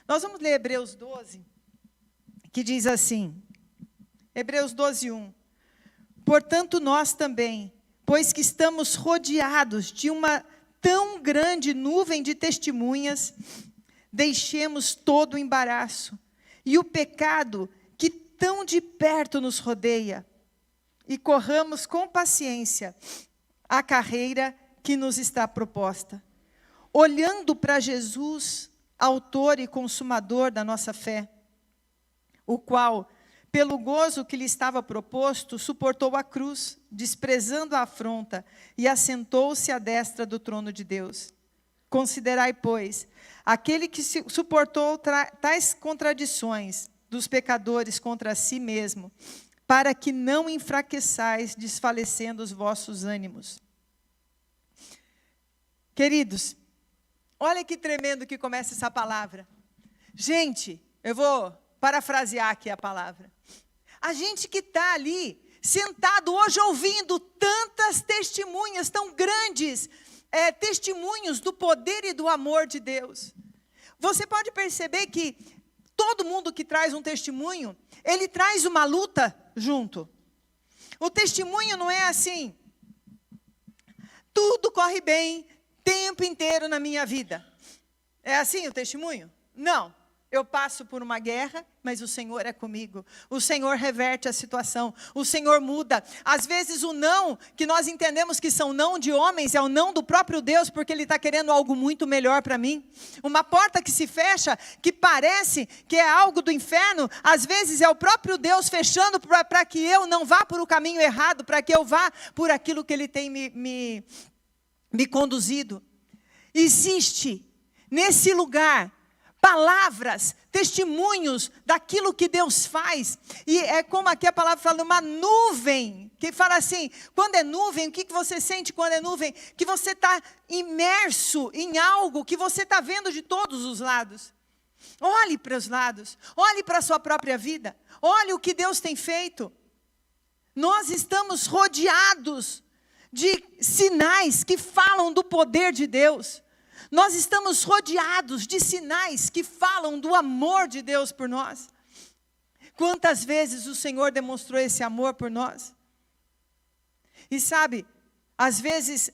Nós vamos ler Hebreus 12, que diz assim, Hebreus 12, 1. Portanto, nós também, pois que estamos rodeados de uma tão grande nuvem de testemunhas, deixemos todo o embaraço e o pecado que tão de perto nos rodeia, e corramos com paciência a carreira que nos está proposta, olhando para Jesus, autor e consumador da nossa fé, o qual, pelo gozo que lhe estava proposto, suportou a cruz, desprezando a afronta, e assentou-se à destra do trono de Deus. Considerai, pois, aquele que suportou tais contradições dos pecadores contra si mesmo, para que não enfraqueçais, desfalecendo os vossos ânimos. Queridos, olha que tremendo que começa essa palavra. Gente, eu vou parafrasear aqui a palavra. A gente que está ali, sentado hoje ouvindo tantas testemunhas tão grandes, testemunhos do poder e do amor de Deus. Você pode perceber que todo mundo que traz um testemunho, ele traz uma luta junto. O testemunho não é assim, tudo corre bem, tempo inteiro na minha vida. É assim o testemunho? Não. Eu passo por uma guerra, mas o Senhor é comigo. O Senhor reverte a situação. O Senhor muda. Às vezes o não, que nós entendemos que são não de homens, é o não do próprio Deus, porque Ele está querendo algo muito melhor para mim. Uma porta que se fecha, que parece que é algo do inferno, às vezes é o próprio Deus fechando para que eu não vá por o caminho errado, para que eu vá por aquilo que Ele tem me conduzido. Existe nesse lugar palavras, testemunhos daquilo que Deus faz. E é como aqui a palavra fala, uma nuvem, que fala assim, quando é nuvem, o que você sente quando é nuvem? Que você está imerso em algo que você está vendo de todos os lados. Olhe para os lados, olhe para a sua própria vida, olhe o que Deus tem feito. Nós estamos rodeados de sinais que falam do poder de Deus. Nós estamos rodeados de sinais que falam do amor de Deus por nós. Quantas vezes o Senhor demonstrou esse amor por nós? E sabe, às vezes,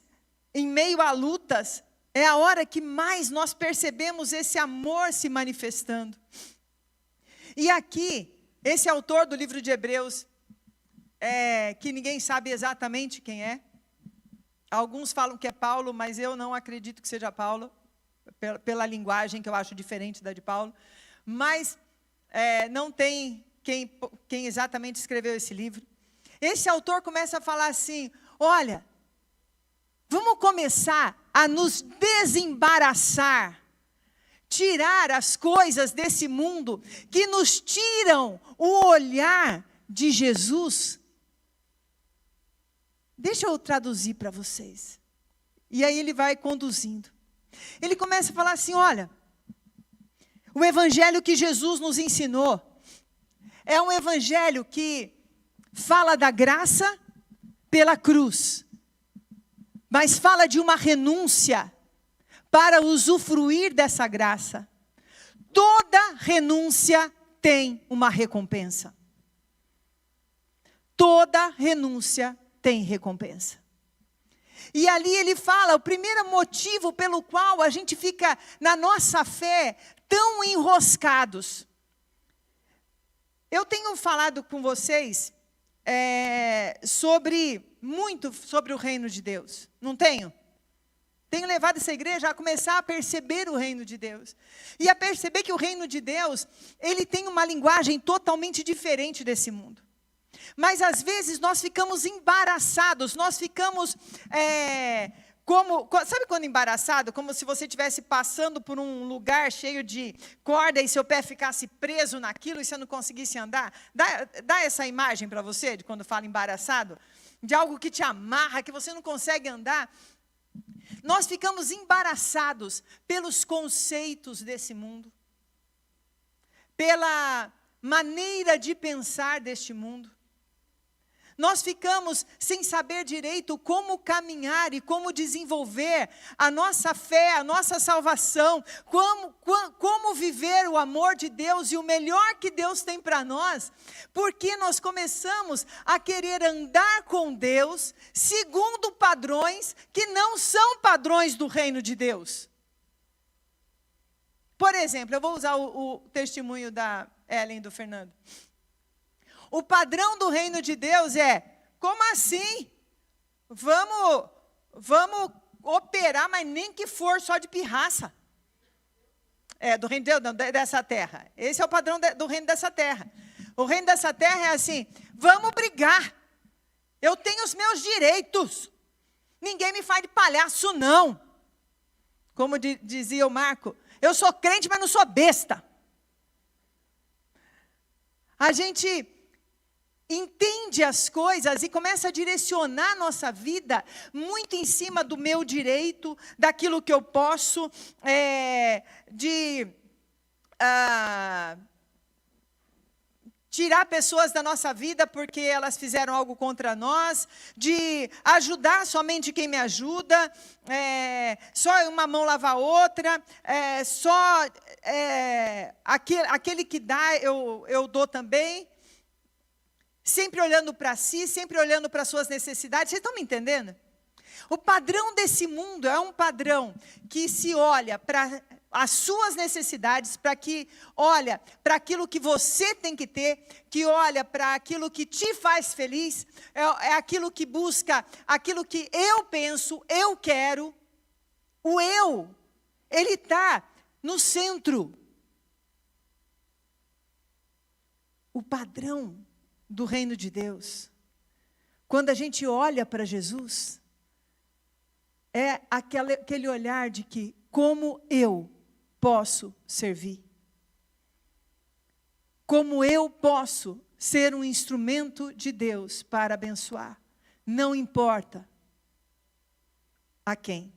em meio a lutas, é a hora que mais nós percebemos esse amor se manifestando. E aqui, esse autor do livro de Hebreus, que ninguém sabe exatamente quem é, alguns falam que é Paulo, mas eu não acredito que seja Paulo, pela linguagem que eu acho diferente da de Paulo. Mas não tem quem exatamente escreveu esse livro. Esse autor começa a falar assim, olha, vamos começar a nos desembaraçar, tirar as coisas desse mundo que nos tiram o olhar de Jesus. Deixa eu traduzir para vocês. E aí ele vai conduzindo. Ele começa a falar assim, olha, o evangelho que Jesus nos ensinou é um evangelho que fala da graça pela cruz, mas fala de uma renúncia para usufruir dessa graça. Toda renúncia tem uma recompensa. Toda renúncia tem recompensa. E ali ele fala, o primeiro motivo pelo qual a gente fica na nossa fé tão enroscados. Eu tenho falado com vocês muito sobre o reino de Deus, não tenho? Tenho levado essa igreja a começar a perceber o reino de Deus. E a perceber que o reino de Deus, ele tem uma linguagem totalmente diferente desse mundo. Mas às vezes nós ficamos embaraçados, nós ficamos, sabe quando embaraçado? Como se você estivesse passando por um lugar cheio de corda e seu pé ficasse preso naquilo e você não conseguisse andar. Dá essa imagem para você, de quando fala embaraçado, de algo que te amarra, que você não consegue andar. Nós ficamos embaraçados pelos conceitos desse mundo, pela maneira de pensar deste mundo. Nós ficamos sem saber direito como caminhar e como desenvolver a nossa fé, a nossa salvação, como viver o amor de Deus e o melhor que Deus tem para nós, porque nós começamos a querer andar com Deus segundo padrões que não são padrões do reino de Deus. Por exemplo, eu vou usar o testemunho da Ellen e do Fernando. O padrão do reino de Deus é, como assim? Vamos operar, mas nem que for só de pirraça. Do reino de Deus, não, dessa terra. Esse é o padrão do reino dessa terra. O reino dessa terra é assim, vamos brigar. Eu tenho os meus direitos. Ninguém me faz de palhaço, não. Como dizia o Marco, eu sou crente, mas não sou besta. A gente entende as coisas e começa a direcionar a nossa vida muito em cima do meu direito, daquilo que eu posso, tirar pessoas da nossa vida porque elas fizeram algo contra nós, de ajudar somente quem me ajuda, só uma mão lava a outra, aquele que dá eu dou também. Sempre olhando para si, sempre olhando para as suas necessidades. Vocês estão me entendendo? O padrão desse mundo é um padrão que se olha para as suas necessidades, olha para aquilo que você tem que ter, que olha para aquilo que te faz feliz, é aquilo que busca, aquilo que eu penso, eu quero. O eu, ele está no centro. O padrão do reino de Deus, quando a gente olha para Jesus, é aquele olhar de que, como eu posso servir? Como eu posso ser um instrumento de Deus para abençoar? Não importa a quem.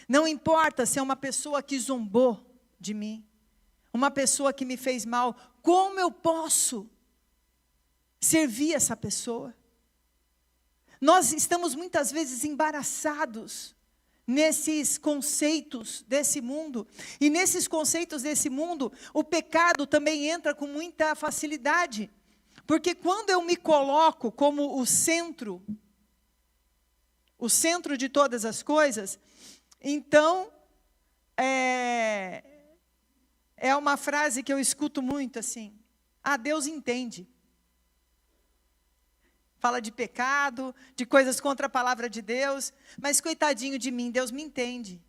Não importa se é uma pessoa que zombou de mim, uma pessoa que me fez mal, como eu posso servir essa pessoa? Nós estamos muitas vezes embaraçados nesses conceitos desse mundo. E nesses conceitos desse mundo, o pecado também entra com muita facilidade. Porque quando eu me coloco como o centro de todas as coisas, então, é uma frase que eu escuto muito assim, Deus entende. Fala de pecado, de coisas contra a palavra de Deus, mas coitadinho de mim, Deus me entende.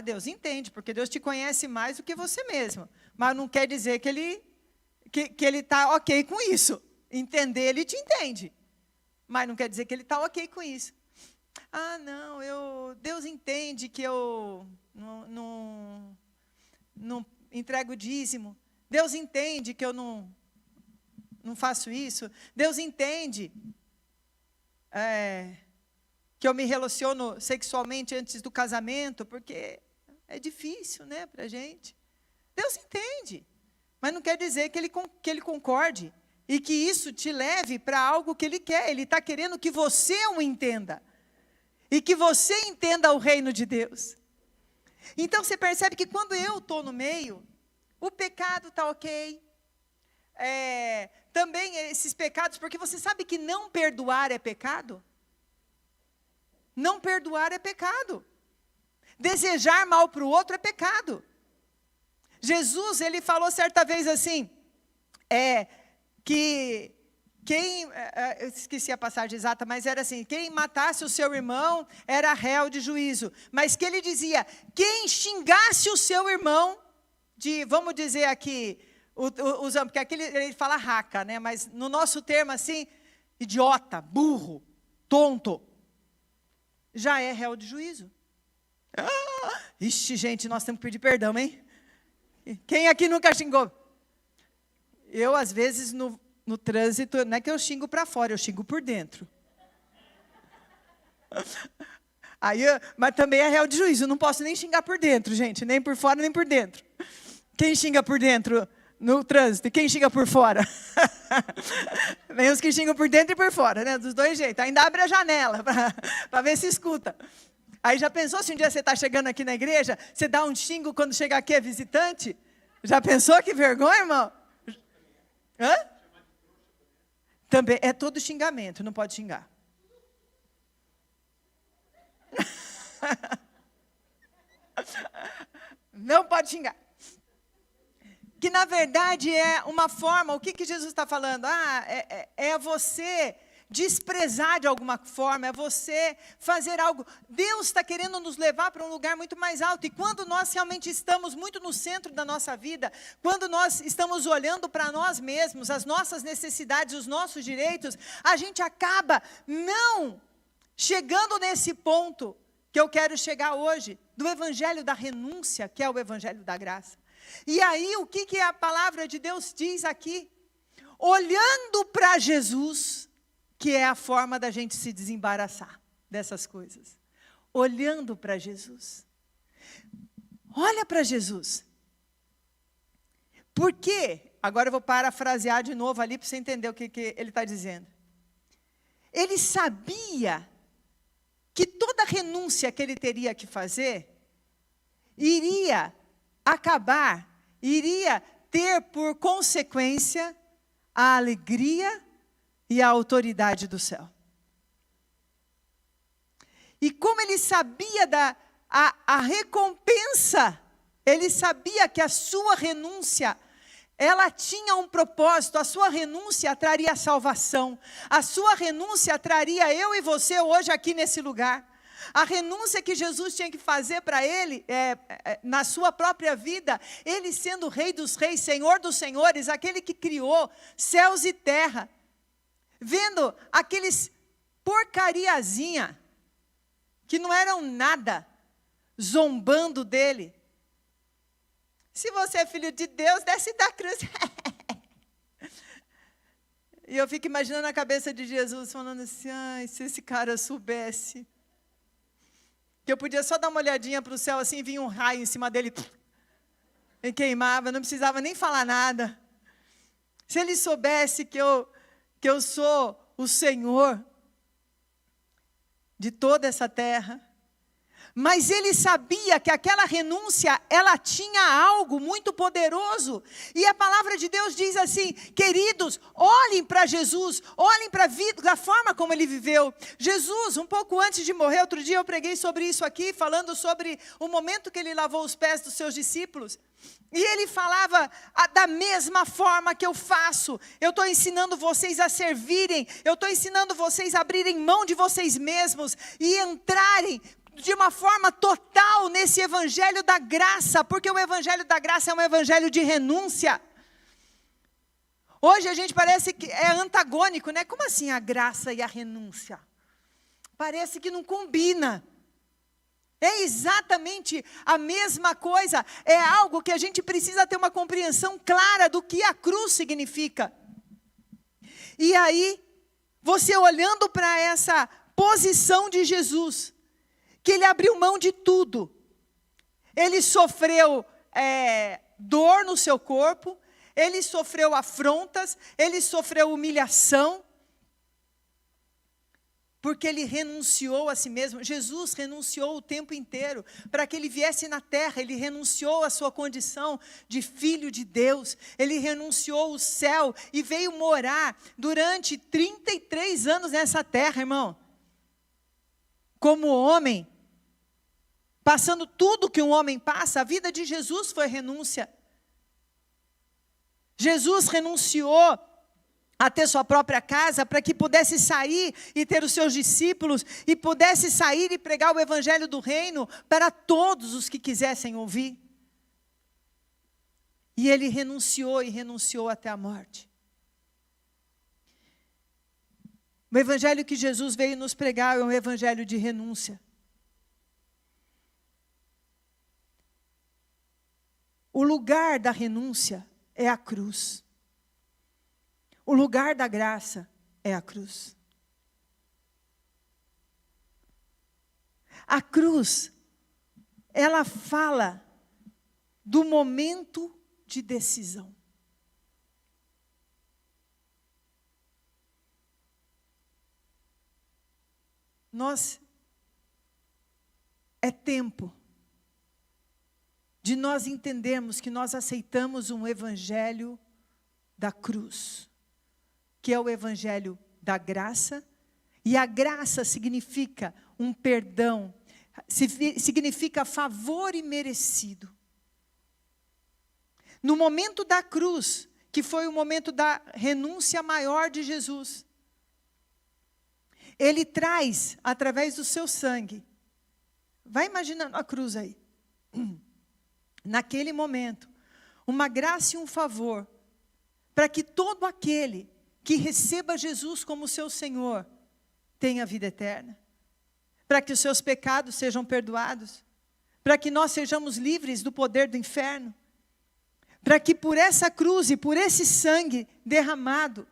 Deus entende, porque Deus te conhece mais do que você mesmo. Mas não quer dizer que Ele está ok com isso. Entender, Ele te entende. Mas não quer dizer que Ele está ok com isso. Deus entende que eu não entrego o dízimo. Deus entende que eu não faço isso. Deus entende que eu me relaciono sexualmente antes do casamento, porque é difícil, né, para a gente. Deus entende, mas não quer dizer que ele concorde e que isso te leve para algo que Ele quer. Ele está querendo que você o entenda e que você entenda o reino de Deus. Então você percebe que quando eu estou no meio, o pecado está ok. Também esses pecados, porque você sabe que não perdoar é pecado? Não perdoar é pecado. Desejar mal para o outro é pecado. Jesus, ele falou certa vez assim, que eu esqueci a passagem exata, mas era assim, quem matasse o seu irmão era réu de juízo. Mas que ele dizia, quem xingasse o seu irmão, vamos dizer aqui, porque aqui ele fala raca, né? Mas no nosso termo assim, idiota, burro, tonto, já é réu de juízo. Ixi, gente, nós temos que pedir perdão, hein? Quem aqui nunca xingou? Eu, às vezes, no trânsito, não é que eu xingo para fora, eu xingo por dentro. Mas também é réu de juízo, não posso nem xingar por dentro, gente, nem por fora, nem por dentro. Quem xinga por dentro? no trânsito. E quem xinga por fora? Vem os que xingam por dentro e por fora, né? Dos dois jeitos. Ainda abre a janela para ver se escuta. Aí já pensou se um dia você está chegando aqui na igreja, você dá um xingo quando chegar aqui é visitante? Já pensou que vergonha, irmão? Hã? Também é todo xingamento, não pode xingar. Não pode xingar. Que na verdade é uma forma, o que Jesus está falando? É você desprezar de alguma forma, é você fazer algo. Deus está querendo nos levar para um lugar muito mais alto. E quando nós realmente estamos muito no centro da nossa vida, quando nós estamos olhando para nós mesmos, as nossas necessidades, os nossos direitos, a gente acaba não chegando nesse ponto que eu quero chegar hoje, do evangelho da renúncia, que é o evangelho da graça. E aí, o que a palavra de Deus diz aqui? Olhando para Jesus, que é a forma da gente se desembaraçar dessas coisas. Olhando para Jesus. Olha para Jesus. Por quê? Agora eu vou parafrasear de novo ali para você entender o que ele está dizendo. Ele sabia que toda renúncia que ele teria que fazer iria acabar, iria ter por consequência a alegria e a autoridade do céu. E como ele sabia a recompensa, ele sabia que a sua renúncia, ela tinha um propósito, a sua renúncia traria salvação, a sua renúncia traria eu e você hoje aqui nesse lugar. A renúncia que Jesus tinha que fazer para ele, na sua própria vida, ele sendo Rei dos Reis, Senhor dos Senhores, aquele que criou céus e terra, vendo aqueles porcariazinha, que não eram nada, zombando dele. Se você é filho de Deus, desce da cruz. E eu fico imaginando a cabeça de Jesus, falando assim, ai, se esse cara soubesse, que eu podia só dar uma olhadinha para o céu, assim, vinha um raio em cima dele, e queimava, não precisava nem falar nada. Se ele soubesse que eu sou o Senhor de toda essa terra, mas ele sabia que aquela renúncia, ela tinha algo muito poderoso. E a palavra de Deus diz assim, queridos, olhem para Jesus, olhem para a vida, da forma como ele viveu. Jesus, um pouco antes de morrer, outro dia eu preguei sobre isso aqui, falando sobre o momento que ele lavou os pés dos seus discípulos. E ele falava, da mesma forma que eu faço, eu estou ensinando vocês a servirem, eu estou ensinando vocês a abrirem mão de vocês mesmos e entrarem de uma forma total nesse evangelho da graça, porque o evangelho da graça é um evangelho de renúncia. Hoje a gente parece que é antagônico, né? Como assim a graça e a renúncia? Parece que não combina. É exatamente a mesma coisa, é algo que a gente precisa ter uma compreensão clara do que a cruz significa. E aí, você olhando para essa posição de Jesus, que ele abriu mão de tudo. Ele sofreu dor no seu corpo, ele sofreu afrontas, ele sofreu humilhação, porque ele renunciou a si mesmo. Jesus renunciou o tempo inteiro para que ele viesse na terra, ele renunciou a sua condição de filho de Deus, ele renunciou o céu e veio morar durante 33 anos nessa terra, irmão. Como homem, passando tudo que um homem passa, a vida de Jesus foi renúncia. Jesus renunciou a ter sua própria casa para que pudesse sair e ter os seus discípulos e pudesse sair e pregar o evangelho do reino para todos os que quisessem ouvir. E ele renunciou e renunciou até a morte. O evangelho que Jesus veio nos pregar é um evangelho de renúncia. O lugar da renúncia é a cruz. O lugar da graça é a cruz. A cruz, ela fala do momento de decisão. é tempo de nós entendermos que nós aceitamos um evangelho da cruz, que é o evangelho da graça, e a graça significa um perdão, significa favor imerecido. No momento da cruz, que foi o momento da renúncia maior de Jesus, Ele traz, através do seu sangue, vai imaginando a cruz aí, naquele momento, uma graça e um favor, para que todo aquele que receba Jesus como seu Senhor, tenha vida eterna, para que os seus pecados sejam perdoados, para que nós sejamos livres do poder do inferno, para que por essa cruz e por esse sangue derramado,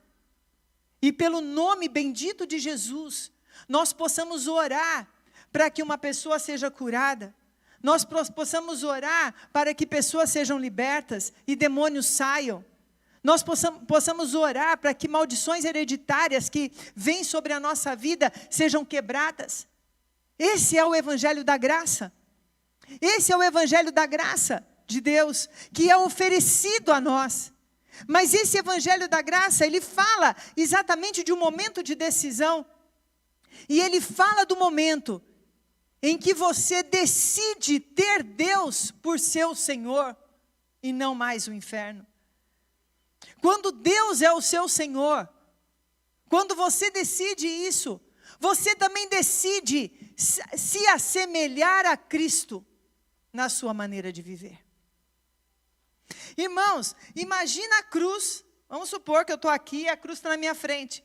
e pelo nome bendito de Jesus, nós possamos orar para que uma pessoa seja curada, nós possamos orar para que pessoas sejam libertas e demônios saiam, nós possamos orar para que maldições hereditárias que vêm sobre a nossa vida sejam quebradas. Esse é o evangelho da graça. Esse é o evangelho da graça de Deus, que é oferecido a nós. Mas esse evangelho da graça, ele fala exatamente de um momento de decisão. E ele fala do momento em que você decide ter Deus por seu Senhor e não mais o inferno. Quando Deus é o seu Senhor, quando você decide isso, você também decide se assemelhar a Cristo na sua maneira de viver. Irmãos, imagina a cruz, vamos supor que eu estou aqui e a cruz está na minha frente.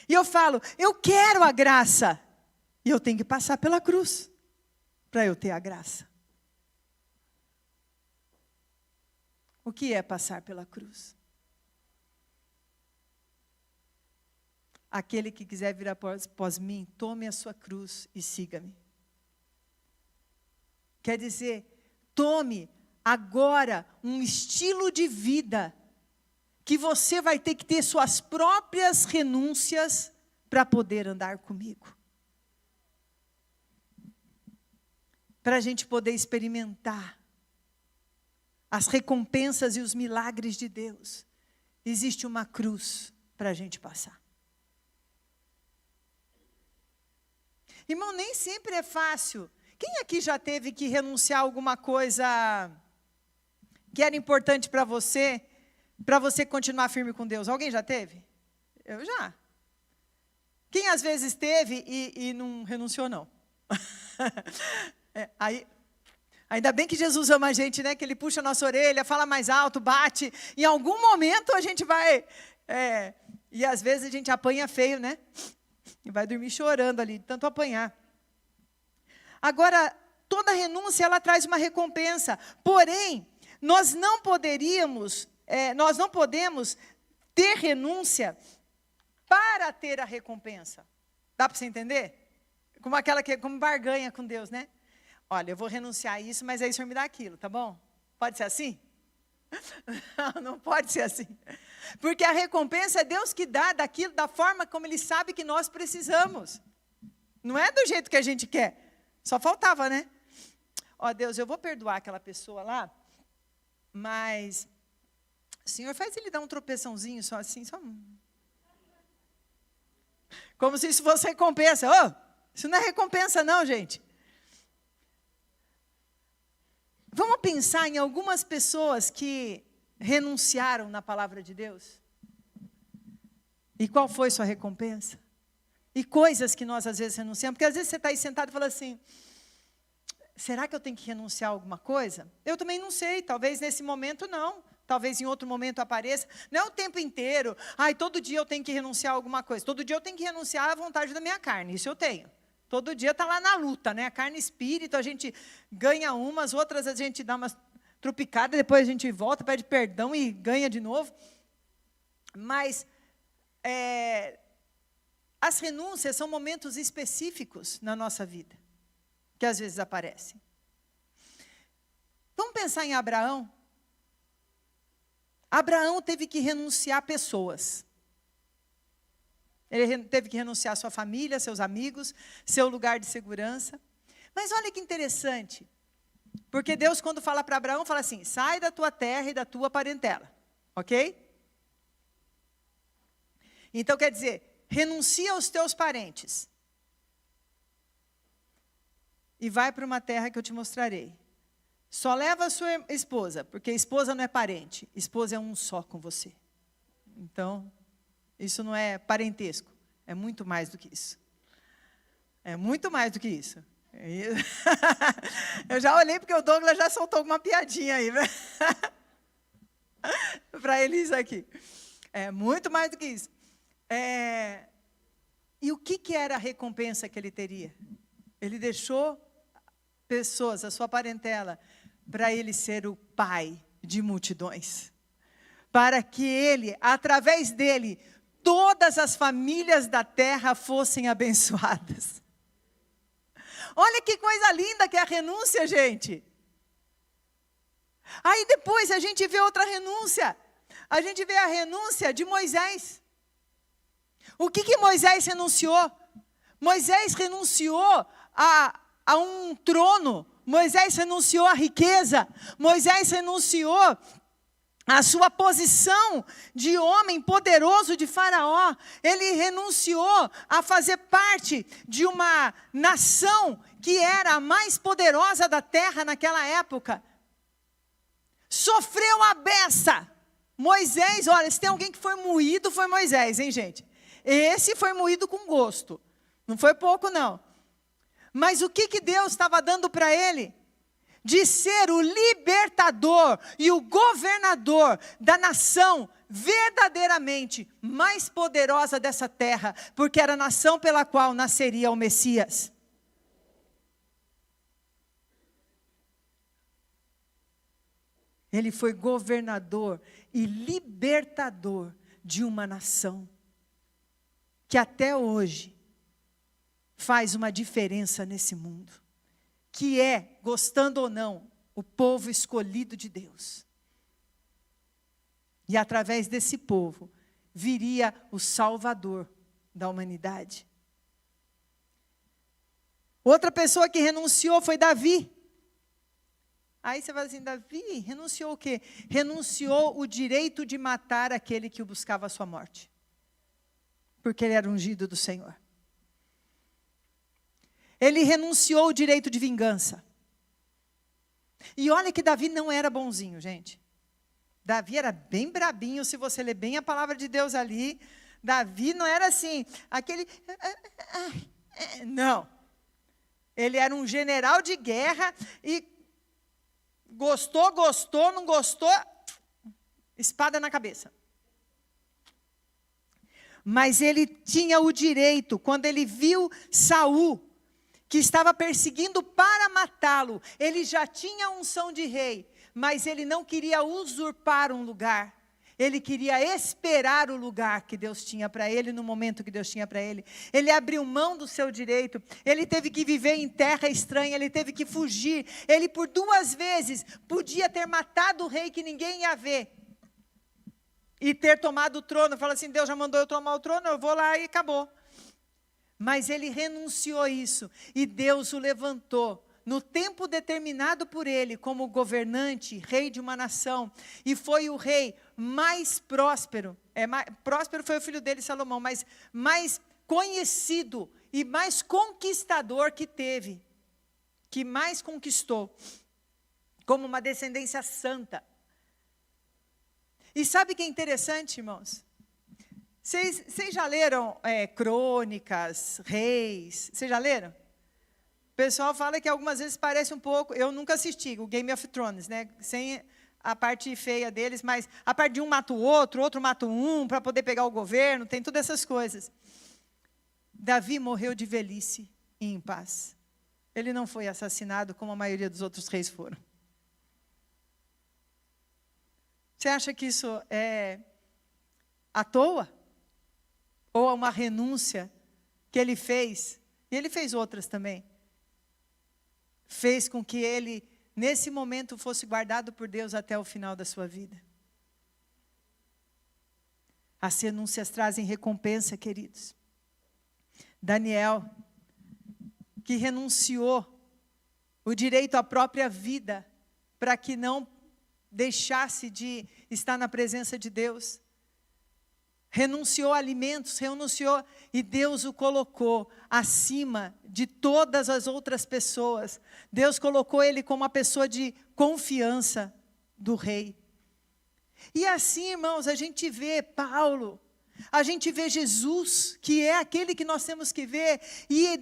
E eu falo, eu quero a graça. E eu tenho que passar pela cruz, para eu ter a graça. O que é passar pela cruz? Aquele que quiser vir após mim, tome a sua cruz e siga-me. Quer dizer, tome agora um estilo de vida que você vai ter que ter suas próprias renúncias para poder andar comigo. Para a gente poder experimentar as recompensas e os milagres de Deus, existe uma cruz para a gente passar. Irmão, nem sempre é fácil. Quem aqui já teve que renunciar a alguma coisa que era importante para você continuar firme com Deus? Alguém já teve? Eu já. Quem às vezes teve e não renunciou, não? Ainda bem que Jesus ama a gente, né? Que Ele puxa a nossa orelha, fala mais alto, bate. Em algum momento a gente vai... e às vezes a gente apanha feio, né? E vai dormir chorando ali, de tanto apanhar. Agora, toda renúncia, ela traz uma recompensa. Porém, nós não podemos ter renúncia para ter a recompensa. Dá para você entender? Como barganha com Deus, né? Olha, eu vou renunciar a isso, mas aí o Senhor me dá aquilo, tá bom? Pode ser assim? Não pode ser assim. Porque a recompensa é Deus que dá daquilo, da forma como Ele sabe que nós precisamos. Não é do jeito que a gente quer. Só faltava, né? Ó, Deus, eu vou perdoar aquela pessoa lá, mas o Senhor faz ele dar um tropeçãozinho só assim, só... Como se isso fosse recompensa. Oh, isso não é recompensa não, gente. Vamos pensar em algumas pessoas que renunciaram na palavra de Deus? E qual foi sua recompensa? E coisas que nós às vezes renunciamos, porque às vezes você está aí sentado e fala assim, será que eu tenho que renunciar a alguma coisa? Eu também não sei, talvez nesse momento não, talvez em outro momento apareça. Não é o tempo inteiro, todo dia eu tenho que renunciar a alguma coisa, todo dia eu tenho que renunciar à vontade da minha carne, isso eu tenho. Todo dia está lá na luta, né? A carne e espírito, a gente ganha umas, outras a gente dá umas trupicadas, depois a gente volta, pede perdão e ganha de novo. Mas as renúncias são momentos específicos na nossa vida, que às vezes aparecem. Vamos pensar em Abraão. Abraão teve que renunciar a pessoas. Ele teve que renunciar à sua família, seus amigos, seu lugar de segurança. Mas olha que interessante. Porque Deus, quando fala para Abraão, fala assim: sai da tua terra e da tua parentela. Ok? Então quer dizer, renuncia aos teus parentes. E vai para uma terra que eu te mostrarei. Só leva a sua esposa, porque esposa não é parente. Esposa é um só com você. Então, isso não é parentesco. É muito mais do que isso. É muito mais do que isso. Eu já olhei porque o Douglas já soltou alguma piadinha aí. Para eles aqui. É muito mais do que isso. E o que era a recompensa que ele teria? Ele deixou pessoas, a sua parentela, para ele ser o pai de multidões. Para que ele, através dele, todas as famílias da terra fossem abençoadas. Olha que coisa linda que é a renúncia, gente. Aí depois a gente vê outra renúncia. A gente vê a renúncia de Moisés. O que Moisés renunciou? Moisés renunciou a um trono. Moisés renunciou à riqueza. Moisés renunciou à sua posição de homem poderoso de Faraó. Ele renunciou a fazer parte de uma nação que era a mais poderosa da terra naquela época. Sofreu a beça. Moisés, olha, se tem alguém que foi moído, foi Moisés, hein, gente? Esse foi moído com gosto. Não foi pouco, não. Mas o que Deus estava dando para ele? De ser o libertador e o governador da nação verdadeiramente mais poderosa dessa terra, porque era a nação pela qual nasceria o Messias. Ele foi governador e libertador de uma nação que até hoje faz uma diferença nesse mundo, que é, gostando ou não, o povo escolhido de Deus. E através desse povo viria o Salvador da humanidade. Outra pessoa que renunciou foi Davi. Aí você fala assim: Davi renunciou o quê? Renunciou o direito de matar aquele que o buscava a sua morte. Porque ele era ungido do Senhor. Ele renunciou o direito de vingança. E olha que Davi não era bonzinho, gente. Davi era bem brabinho, se você ler bem a palavra de Deus ali. Davi não era assim, aquele... Não. Ele era um general de guerra e gostou, não gostou, espada na cabeça. Mas ele tinha o direito, quando ele viu Saul, que estava perseguindo para matá-lo, ele já tinha a unção de rei, mas ele não queria usurpar um lugar. Ele queria esperar o lugar que Deus tinha para ele, no momento que Deus tinha para ele. Ele abriu mão do seu direito, ele teve que viver em terra estranha, ele teve que fugir. Ele por 2 vezes podia ter matado o rei que ninguém ia ver. E ter tomado o trono, fala assim: Deus já mandou eu tomar o trono, eu vou lá e acabou. Mas ele renunciou a isso, e Deus o levantou, no tempo determinado por ele, como governante, rei de uma nação, e foi o rei mais próspero, próspero foi o filho dele, Salomão, mas mais conhecido e mais conquistador que teve, que mais conquistou, como uma descendência santa. E sabe o que é interessante, irmãos? Vocês já leram Crônicas, Reis? Vocês já leram? O pessoal fala que algumas vezes parece um pouco... Eu nunca assisti o Game of Thrones, né? Sem a parte feia deles, mas a parte de um mata o outro mata um, para poder pegar o governo, tem todas essas coisas. Davi morreu de velhice e em paz. Ele não foi assassinado como a maioria dos outros reis foram. Você acha que isso é à toa? Ou uma renúncia que ele fez? E ele fez outras também. Fez com que ele, nesse momento, fosse guardado por Deus até o final da sua vida. As renúncias trazem recompensa, queridos. Daniel, que renunciou o direito à própria vida, para que não deixasse de estar na presença de Deus. Renunciou a alimentos, renunciou, e Deus o colocou acima de todas as outras pessoas. Deus colocou ele como uma pessoa de confiança do rei. E assim, irmãos, a gente vê Paulo, a gente vê Jesus, que é aquele que nós temos que ver, e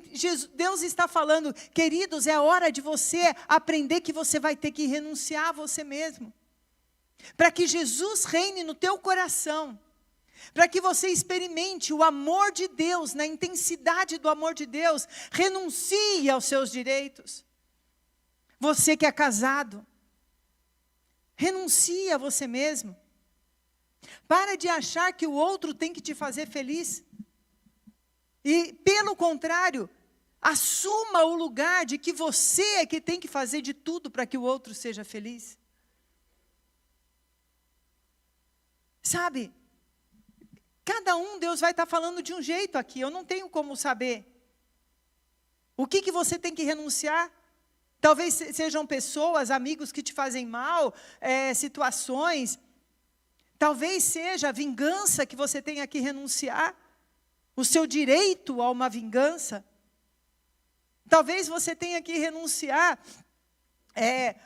Deus está falando, queridos, é hora de você aprender que você vai ter que renunciar a você mesmo, para que Jesus reine no teu coração, para que você experimente o amor de Deus, na intensidade do amor de Deus, renuncie aos seus direitos. Você que é casado, renuncie a você mesmo. Para de achar que o outro tem que te fazer feliz. E, pelo contrário, assuma o lugar de que você é que tem que fazer de tudo para que o outro seja feliz. Sabe, cada um, Deus vai estar falando de um jeito aqui, eu não tenho como saber. O que você tem que renunciar? Talvez sejam pessoas, amigos que te fazem mal, situações. Talvez seja a vingança que você tenha que renunciar, o seu direito a uma vingança. Talvez você tenha que renunciar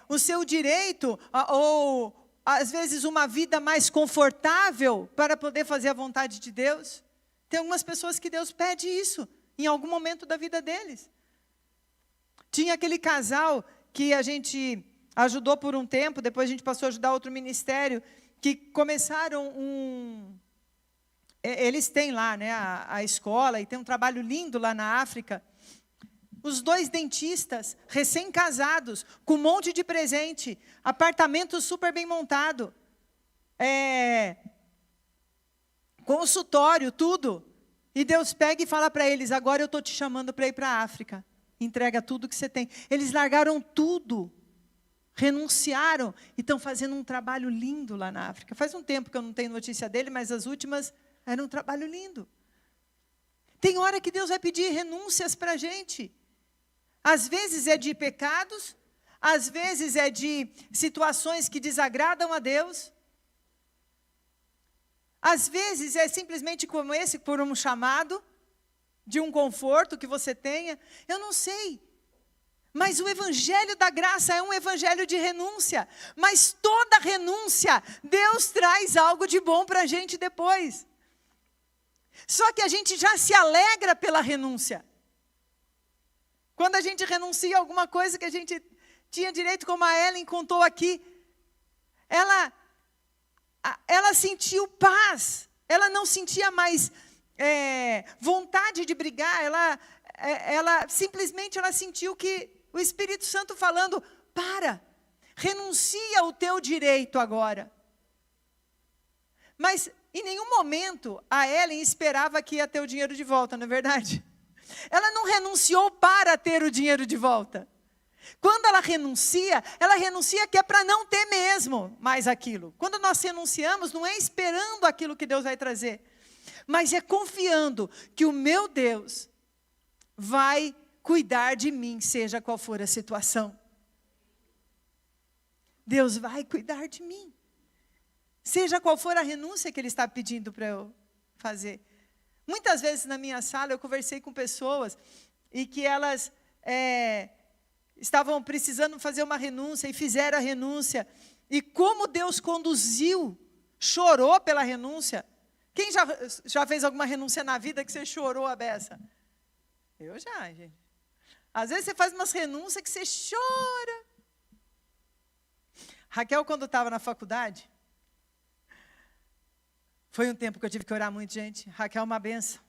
o seu direito, ou às vezes uma vida mais confortável para poder fazer a vontade de Deus. Tem algumas pessoas que Deus pede isso em algum momento da vida deles. Tinha aquele casal que a gente ajudou por um tempo, depois a gente passou a ajudar outro ministério, que começaram eles têm lá, né, a escola, e tem um trabalho lindo lá na África. Os dois dentistas, recém-casados, com um monte de presente, apartamento super bem montado, consultório, tudo. E Deus pega e fala para eles, agora eu estou te chamando para ir para a África. Entrega tudo que você tem. Eles largaram tudo, renunciaram e estão fazendo um trabalho lindo lá na África. Faz um tempo que eu não tenho notícia dele, mas as últimas eram um trabalho lindo. Tem hora que Deus vai pedir renúncias para a gente. Às vezes é de pecados, às vezes é de situações que desagradam a Deus. Às vezes é simplesmente como esse, por um chamado, de um conforto que você tenha. Eu não sei. Mas o evangelho da graça é um evangelho de renúncia. Mas toda renúncia, Deus traz algo de bom para a gente depois. Só que a gente já se alegra pela renúncia. Quando a gente renuncia a alguma coisa que a gente tinha direito, como a Ellen contou aqui, ela sentiu paz. Ela não sentia mais vontade de brigar. Ela simplesmente sentiu que o Espírito Santo falando, renuncia o teu direito agora. Mas em nenhum momento a Ellen esperava que ia ter o dinheiro de volta, não é verdade? Ela não renunciou para ter o dinheiro de volta. Quando ela renuncia que é para não ter mesmo mais aquilo. Quando nós renunciamos, não é esperando aquilo que Deus vai trazer, mas é confiando que o meu Deus vai cuidar de mim, seja qual for a situação. Deus vai cuidar de mim, seja qual for a renúncia que Ele está pedindo para eu fazer. Muitas vezes na minha sala eu conversei com pessoas e que elas estavam precisando fazer uma renúncia e fizeram a renúncia. E como Deus conduziu, chorou pela renúncia. Quem já fez alguma renúncia na vida que você chorou a beça? Eu já, gente. Às vezes você faz umas renúncias que você chora. Raquel, quando estava na faculdade, foi um tempo que eu tive que orar muito, gente. Raquel é uma benção.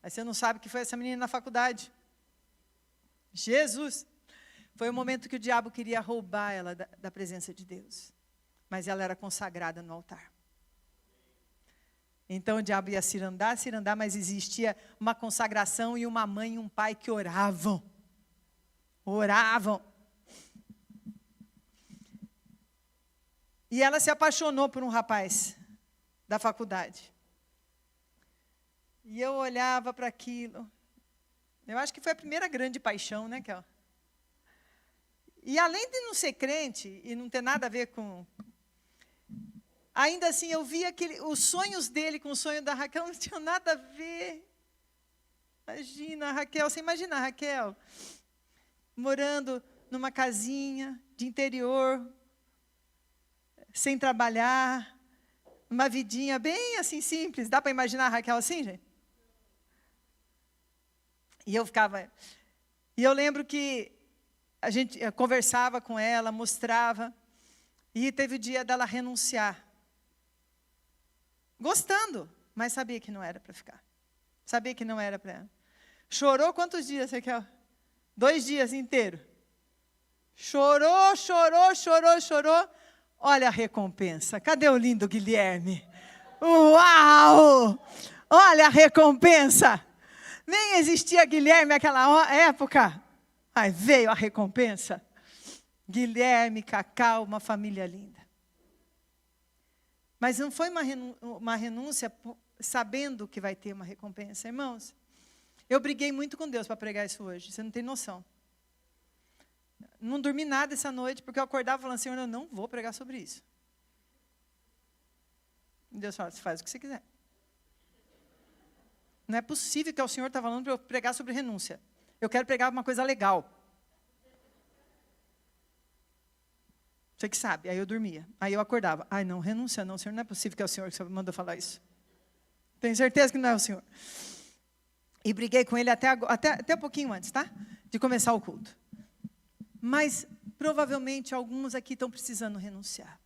Aí você não sabe o que foi essa menina na faculdade. Jesus. Foi o momento que o diabo queria roubar ela da presença de Deus. Mas ela era consagrada no altar. Então o diabo ia cirandar, mas existia uma consagração e uma mãe e um pai que oravam. Oravam. E ela se apaixonou por um rapaz da faculdade. E eu olhava para aquilo. Eu acho que foi a primeira grande paixão, né, Kel? E além de não ser crente e não ter nada a ver com... Ainda assim, eu via os sonhos dele com o sonho da Raquel não tinham nada a ver. Imagina, Raquel, você imagina a Raquel morando numa casinha de interior, sem trabalhar, uma vidinha bem assim simples. Dá para imaginar a Raquel assim, gente? E eu lembro que eu conversava com ela, mostrava, e teve o dia dela renunciar. Gostando, mas sabia que não era para ficar. Sabia que não era para ela. Chorou quantos dias, Raquel? 2 dias inteiros. Chorou. Olha a recompensa. Cadê o lindo Guilherme? Uau! Olha a recompensa. Nem existia Guilherme naquela época. Mas veio a recompensa. Guilherme, Cacau, uma família linda. Mas não foi uma renúncia sabendo que vai ter uma recompensa. Irmãos, eu briguei muito com Deus para pregar isso hoje. Você não tem noção. Não dormi nada essa noite, porque eu acordava falando, Senhor, eu não vou pregar sobre isso. E Deus fala, você faz o que você quiser. Não é possível que o Senhor está falando para eu pregar sobre renúncia. Eu quero pregar uma coisa legal. Você que sabe. Aí eu dormia. Aí eu acordava. Ai, não, renúncia não, Senhor. Não é possível que é o Senhor que mandou falar isso. Tenho certeza que não é o Senhor. E briguei com ele até um pouquinho antes, tá? De começar o culto. Mas, provavelmente, alguns aqui estão precisando renunciar.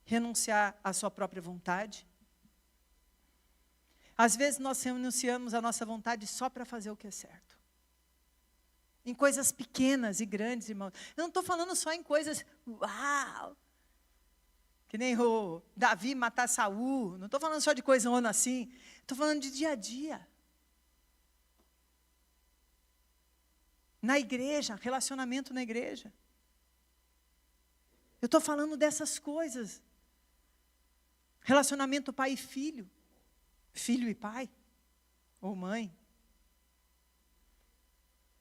Renunciar à sua própria vontade. Às vezes, nós renunciamos à nossa vontade só para fazer o que é certo. Em coisas pequenas e grandes, irmãos. Eu não estou falando só em coisas, uau! Que nem o Davi matar Saul. Não estou falando só de coisa assim. Estou falando de dia a dia. Na igreja, relacionamento na igreja. Eu estou falando dessas coisas. Relacionamento pai e filho. Filho e pai. Ou mãe.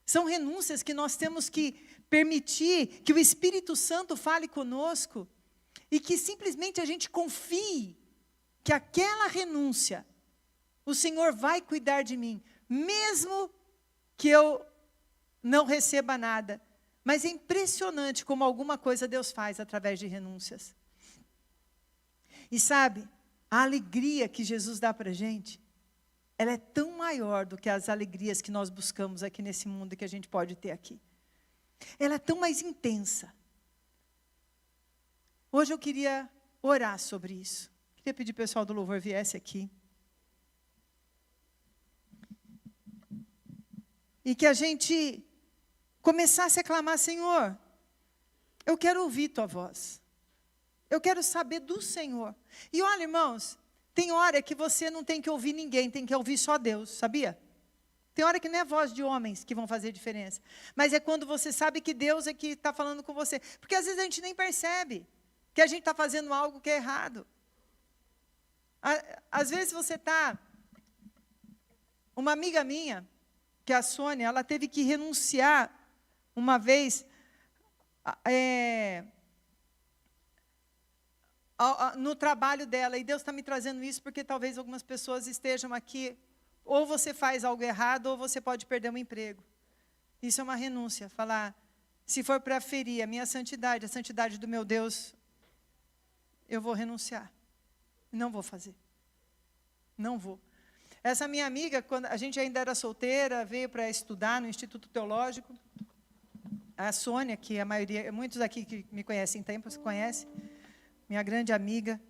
São renúncias que nós temos que permitir que o Espírito Santo fale conosco e que simplesmente a gente confie que aquela renúncia, o Senhor vai cuidar de mim, mesmo que eu não receba nada. Mas é impressionante como alguma coisa Deus faz através de renúncias. E sabe, a alegria que Jesus dá para a gente, ela é tão maior do que as alegrias que nós buscamos aqui nesse mundo e que a gente pode ter aqui. Ela é tão mais intensa. Hoje eu queria orar sobre isso. Queria pedir para o pessoal do louvor viesse aqui. E que a gente começasse a clamar, Senhor, eu quero ouvir tua voz. Eu quero saber do Senhor. E olha, irmãos, tem hora que você não tem que ouvir ninguém, tem que ouvir só Deus, sabia? Tem hora que não é voz de homens que vão fazer diferença. Mas é quando você sabe que Deus é que está falando com você. Porque às vezes a gente nem percebe que a gente está fazendo algo que é errado. Às vezes você está... Uma amiga minha, que é a Sônia, ela teve que renunciar uma vez... no trabalho dela, e Deus está me trazendo isso porque talvez algumas pessoas estejam aqui, ou você faz algo errado, ou você pode perder um emprego. Isso é uma renúncia, falar, se for para ferir a minha santidade, a santidade do meu Deus, eu vou renunciar, não vou fazer, não vou. Essa minha amiga, quando a gente ainda era solteira, veio para estudar no Instituto Teológico, a Sônia, que a maioria, muitos aqui que me conhecem em tempo, se conhecem, minha grande amiga,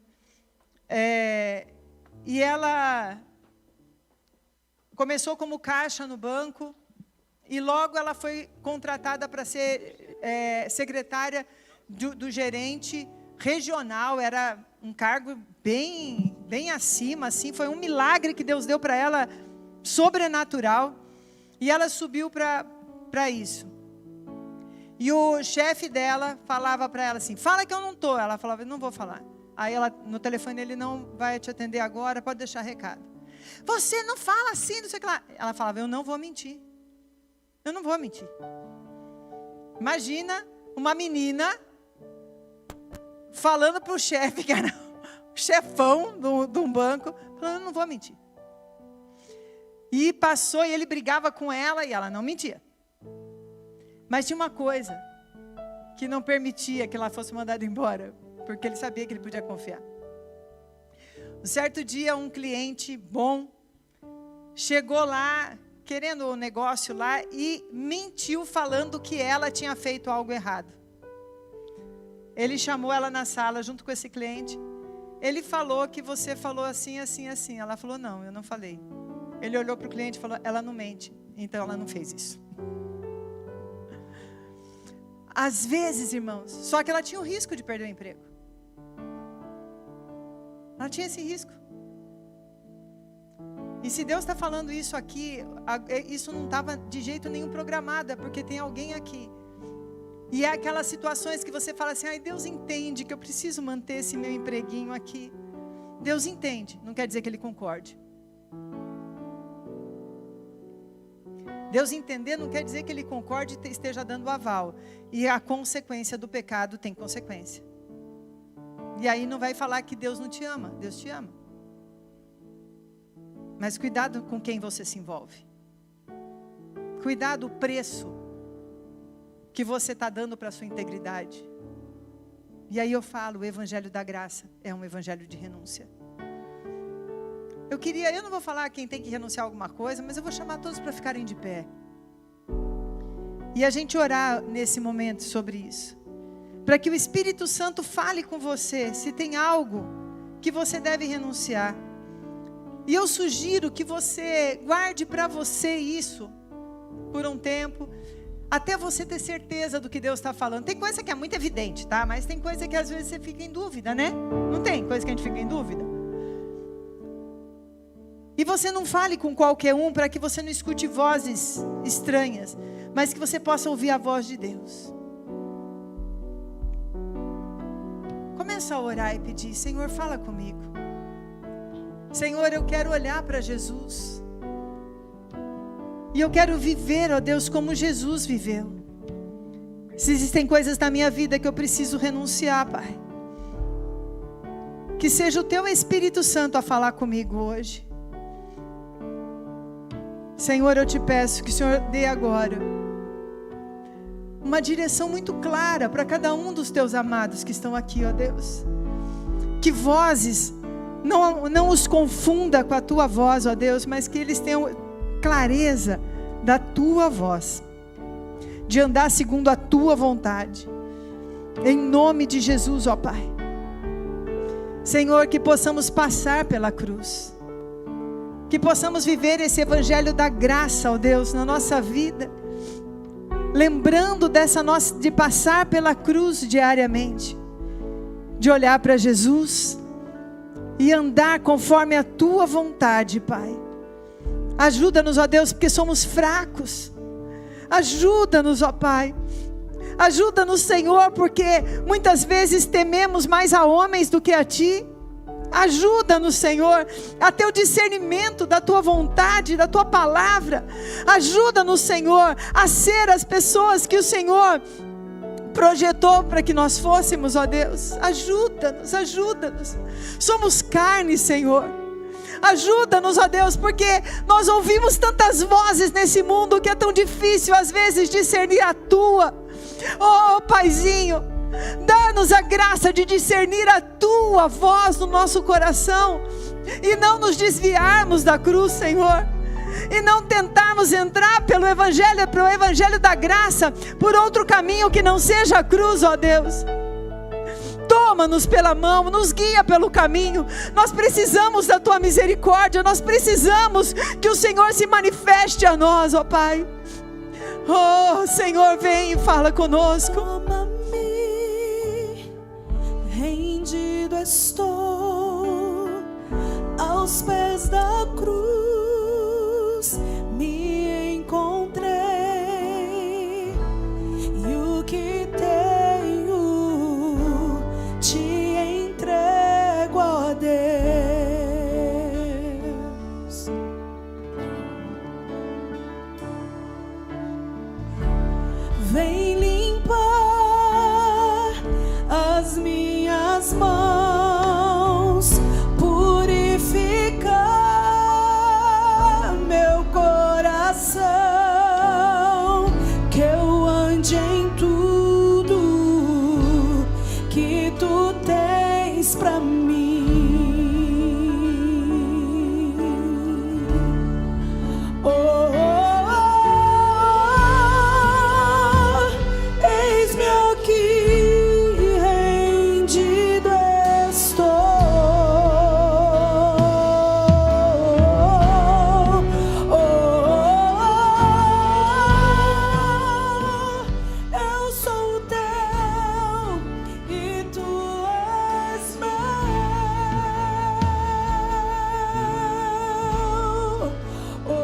e ela começou como caixa no banco, e logo ela foi contratada para ser secretária do gerente regional, era um cargo bem acima, assim, foi um milagre que Deus deu para ela, sobrenatural, e ela subiu para isso. E o chefe dela falava para ela assim, fala que eu não estou. Ela falava, não vou falar. Aí ela, no telefone, ele não vai te atender agora, pode deixar recado. você não fala assim, não sei o que lá. Ela falava, eu não vou mentir. Eu não vou mentir. Imagina uma menina falando para o chefe, que era o chefão de um banco, falando, eu não vou mentir. E passou, e ele brigava com ela, e ela não mentia. Mas tinha uma coisa que não permitia que ela fosse mandada embora, porque ele sabia que ele podia confiar. Um certo dia, um cliente bom chegou lá, querendo o negócio lá, e mentiu falando que ela tinha feito algo errado. Ele chamou ela na sala junto com esse cliente. Ele falou que você falou assim, assim, assim. Ela falou, não, eu não falei. Ele olhou para o cliente e falou, ela não mente. Então ela não fez isso. Às vezes, irmãos, só que ela tinha o risco de perder o emprego. Ela tinha esse risco. E se Deus está falando isso aqui, isso não estava de jeito nenhum programado, é porque tem alguém aqui. E é aquelas situações que você fala assim, ai, Deus entende que eu preciso manter esse meu empreguinho aqui. Deus entende, não quer dizer que Ele concorde. Deus entender não quer dizer que Ele concorde e esteja dando aval. E a consequência do pecado tem consequência. E aí não vai falar que Deus não te ama. Deus te ama. Mas cuidado com quem você se envolve. Cuidado o preço que você está dando para a sua integridade. E aí eu falo, o evangelho da graça é um evangelho de renúncia. Eu não vou falar quem tem que renunciar a alguma coisa, mas eu vou chamar todos para ficarem de pé. E a gente orar nesse momento sobre isso. Para que o Espírito Santo fale com você, se tem algo que você deve renunciar. E eu sugiro que você guarde para você isso, por um tempo, até você ter certeza do que Deus está falando. Tem coisa que é muito evidente, tá? Mas tem coisa que às vezes você fica em dúvida, né? Não tem coisa que a gente fica em dúvida? E você não fale com qualquer um para que você não escute vozes estranhas, mas que você possa ouvir a voz de Deus. Começa a orar e pedir, Senhor, fala comigo. Senhor, eu quero olhar para Jesus. E eu quero viver, ó Deus, como Jesus viveu. Se existem coisas na minha vida que eu preciso renunciar, Pai, que seja o Teu Espírito Santo a falar comigo hoje. Senhor, eu te peço que o Senhor dê agora uma direção muito clara para cada um dos Teus amados que estão aqui, ó Deus. Que vozes não os confunda com a Tua voz, ó Deus, mas que eles tenham clareza da Tua voz, de andar segundo a Tua vontade, em nome de Jesus, ó Pai. Senhor, que possamos passar pela cruz, que possamos viver esse evangelho da graça, ó Deus, na nossa vida, lembrando de passar pela cruz diariamente, de olhar para Jesus e andar conforme a Tua vontade, Pai. Ajuda-nos, ó Deus, porque somos fracos. Ajuda-nos, ó Pai. Ajuda-nos, Senhor, porque muitas vezes tememos mais a homens do que a Ti. Ajuda-nos, Senhor, a ter o discernimento da Tua vontade, da Tua palavra. Ajuda-nos, Senhor, a ser as pessoas que o Senhor projetou para que nós fôssemos, ó Deus. Ajuda-nos, ajuda-nos. Somos carne, Senhor. Ajuda-nos, ó Deus, porque nós ouvimos tantas vozes nesse mundo que é tão difícil às vezes discernir a Tua. Oh, Paizinho, dá-nos a graça de discernir a Tua voz no nosso coração e não nos desviarmos da cruz, Senhor, e não tentarmos entrar pelo Evangelho da graça por outro caminho que não seja a cruz, ó Deus. Toma-nos pela mão, nos guia pelo caminho. Nós precisamos da Tua misericórdia, nós precisamos que o Senhor se manifeste a nós, ó Pai. Oh, Senhor, vem e fala conosco. Toma-me, rendido estou aos pés da cruz, me encontrei e o que tenho te entrego, ó Deus. que tu tens pra mim. Oh, oh, oh, eis-me aqui, rendido estou. Oh, oh, oh, eu sou teu e tu és meu. Oh,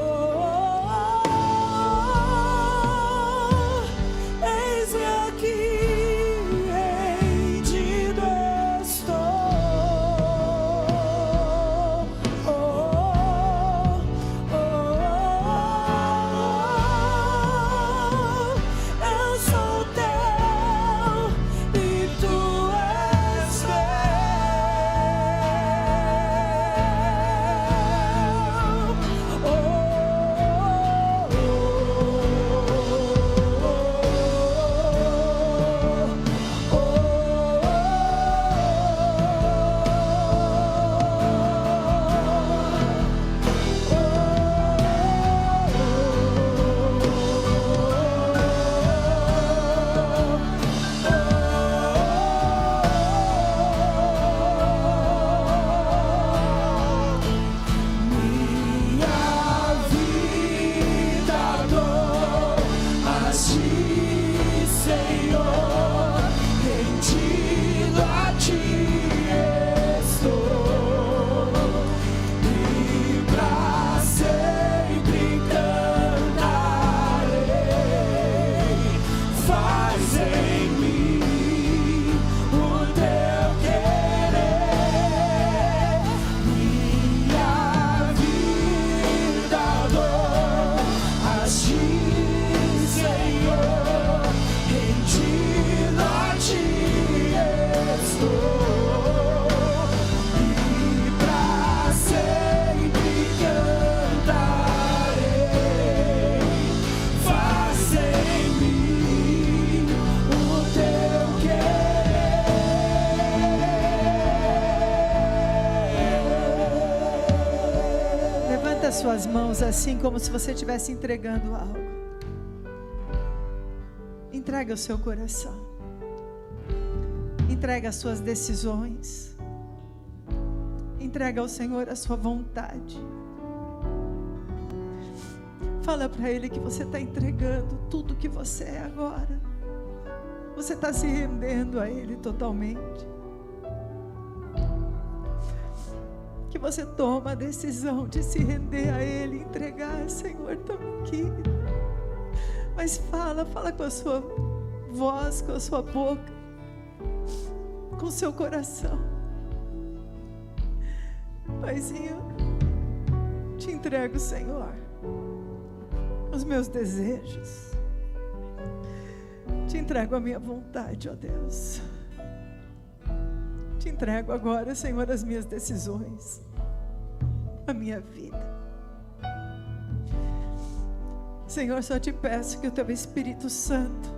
eis-me aqui, rendido estou. Oh, eu sou teu e tu és minha vida dou a ti, Senhor, rendido a ti estou, e pra sempre cantarei. Faz em mim o teu querer. Minha vida dou a ti, Senhor, rendido a ti estou, e pra sempre cantarei. Faz em mim o teu querer. Levanta suas mãos assim, como se você estivesse entregando algo. Entrega o seu coração. Entrega as suas decisões. Entrega ao Senhor a sua vontade. Fala para Ele que você está entregando tudo que você é agora. Você está se rendendo a Ele totalmente. Que você toma a decisão de se render a Ele, entregar, Senhor, estamos aqui. Mas fala com a sua voz, com a sua boca, com o seu coração. Paizinho, te entrego, Senhor, os meus desejos. Te entrego a minha vontade, ó Deus. Te entrego agora, Senhor, as minhas decisões, a minha vida. Senhor, só te peço que o Teu Espírito Santo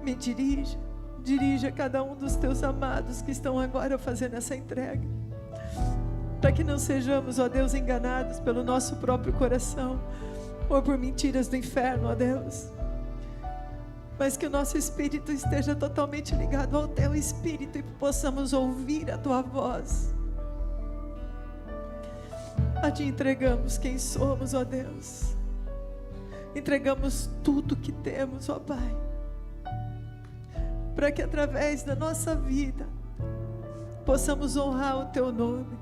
me dirija cada um dos Teus amados que estão agora fazendo essa entrega, para que não sejamos, ó Deus, enganados pelo nosso próprio coração, ou por mentiras do inferno, ó Deus, mas que o nosso espírito esteja totalmente ligado ao Teu Espírito e possamos ouvir a Tua voz. A Ti entregamos quem somos, ó Deus. Entregamos tudo que temos, ó Pai, para que através da nossa vida possamos honrar o Teu nome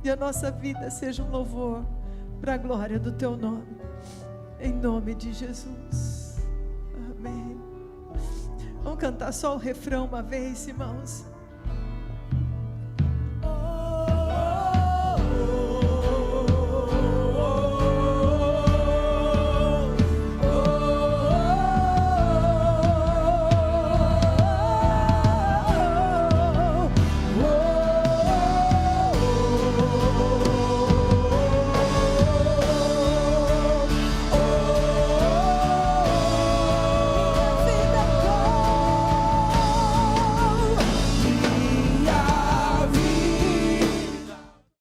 e a nossa vida seja um louvor para a glória do Teu nome, em nome de Jesus. Amém. Vamos cantar só o refrão uma vez, irmãos.